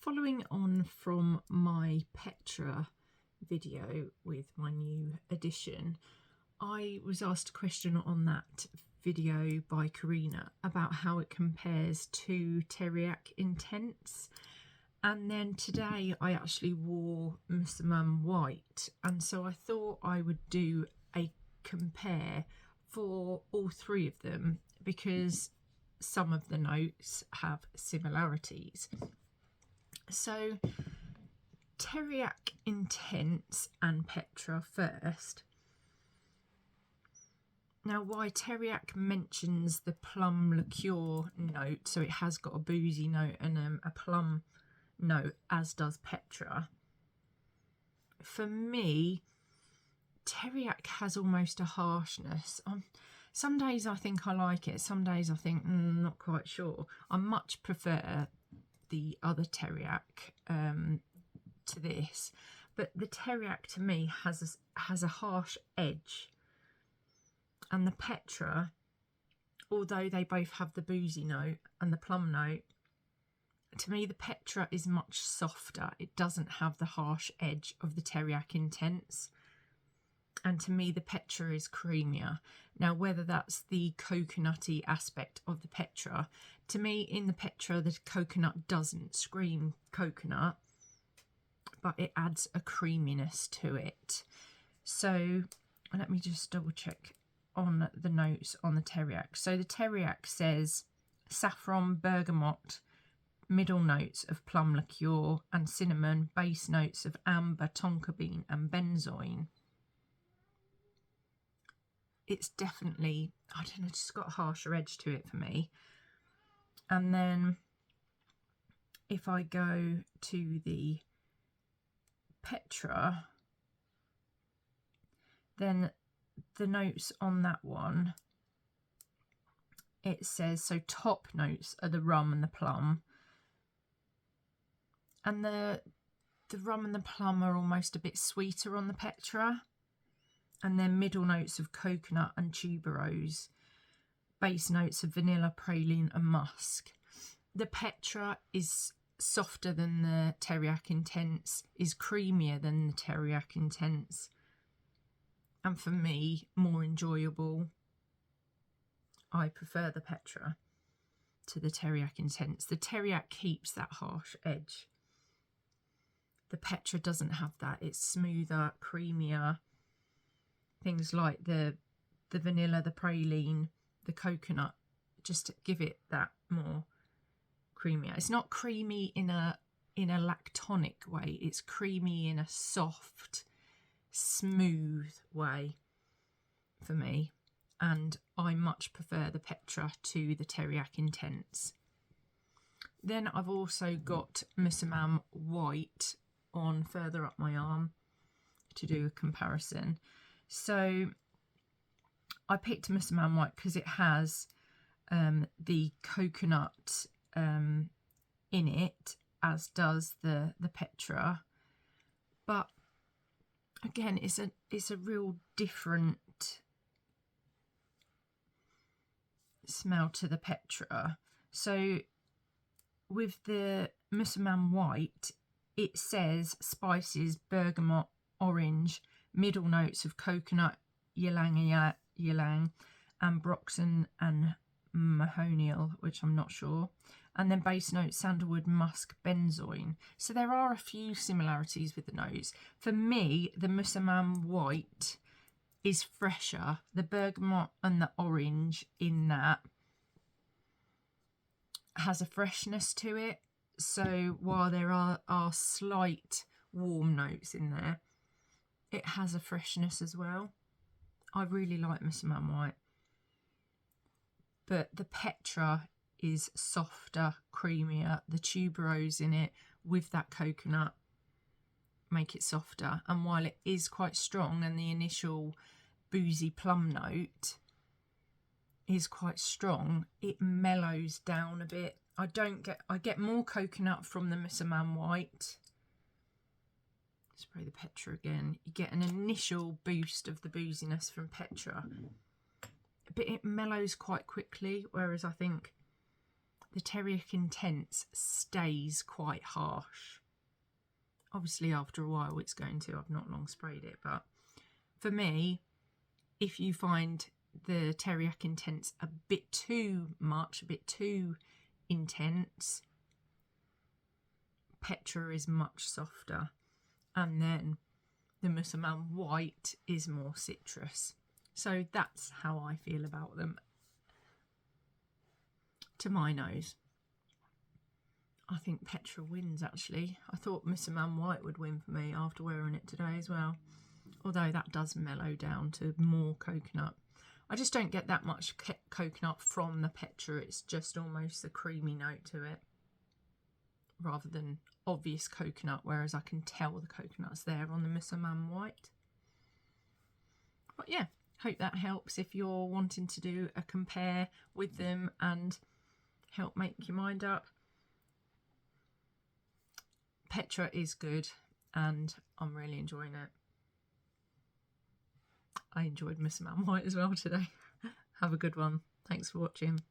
Following on from my Petra video with my new addition, I was asked a question on that video by Karina about how it compares to Teriaq Intense. And then today I actually wore Musam White, and so I thought I would do a compare for all three of them because some of the notes have similarities. So Teriaq Intense and Petra first. Now, why Teriaq mentions the plum liqueur note, so it has got a boozy note and a plum note, as does Petra. For me, Teriaq has almost a harshness. Some days I think I like it, some days I think not quite sure. I much prefer the other Teriaq to this, but the Teriaq to me has a harsh edge, and the Petra, although they both have the boozy note and the plum note, to me the Petra is much softer. It doesn't have the harsh edge of the Teriaq Intense, and to me the Petra is creamier. Now, whether that's the coconutty aspect of the Petra, to me in the Petra the coconut doesn't scream coconut, but it adds a creaminess to it. So let me just double check on the notes on the Teriaq. So the Teriaq says saffron, bergamot, middle notes of plum liqueur and cinnamon, base notes of amber, tonka bean and benzoin. It's definitely, I don't know, just got a harsher edge to it for me. And then if I go to the Petra, then the notes on that one, it says, so top notes are the rum and the plum. And the rum and the plum are almost a bit sweeter on the Petra. And then middle notes of coconut and tuberose, base notes of vanilla, praline and musk. The Petra is softer than the Teriaq Intense, is creamier than the Teriaq Intense, and for me more enjoyable. I prefer the Petra to the Teriaq Intense. The Teriaq keeps that harsh edge. The Petra doesn't have that. It's smoother, creamier. Things like the vanilla, the praline, the coconut, just to give it that more creamier. It's not creamy in a lactonic way. It's creamy in a soft, smooth way for me. And I much prefer the Petra to the Teriaq Intense. Then I've also got Musam White on further up my arm to do a comparison. So I picked Musam White because it has the coconut in it, as does the Petra. But again, it's a real different smell to the Petra. So with the Musam White, it says spices, bergamot, orange, middle notes of coconut, ylang ylang, ambroxan and mahonial, which I'm not sure, and then base notes sandalwood, musk, benzoin. So there are a few similarities with the notes. For me, the Musam White is fresher. The bergamot and the orange in that has a freshness to it. So while there are slight warm notes in there, it has a freshness as well. I really like Musam White. But the Petra is softer, creamier. The tuberose in it with that coconut make it softer. And while it is quite strong and the initial boozy plum note is quite strong, it mellows down a bit. I get more coconut from the Musam White. Spray the Petra again. You get an initial boost of the booziness from Petra, but it mellows quite quickly, whereas I think the Teriaq Intense stays quite harsh. Obviously after a while it's going to, I've not long sprayed it, but for me, if you find the Teriaq Intense a bit too much, a bit too intense, Petra is much softer, and then the Musam White is more citrus. So that's how I feel about them to my nose. I think Petra wins, actually. I thought Musam White would win for me after wearing it today as well. Although that does mellow down to more coconut. I just don't get that much coconut from the Petra. It's just almost a creamy note to it, rather than obvious coconut, whereas I can tell the coconut's there on the Musam White. But yeah, hope that helps if you're wanting to do a compare with them and help make your mind up. Petra is good and I'm really enjoying it. I enjoyed Musam White as well today. Have a good one. Thanks for watching.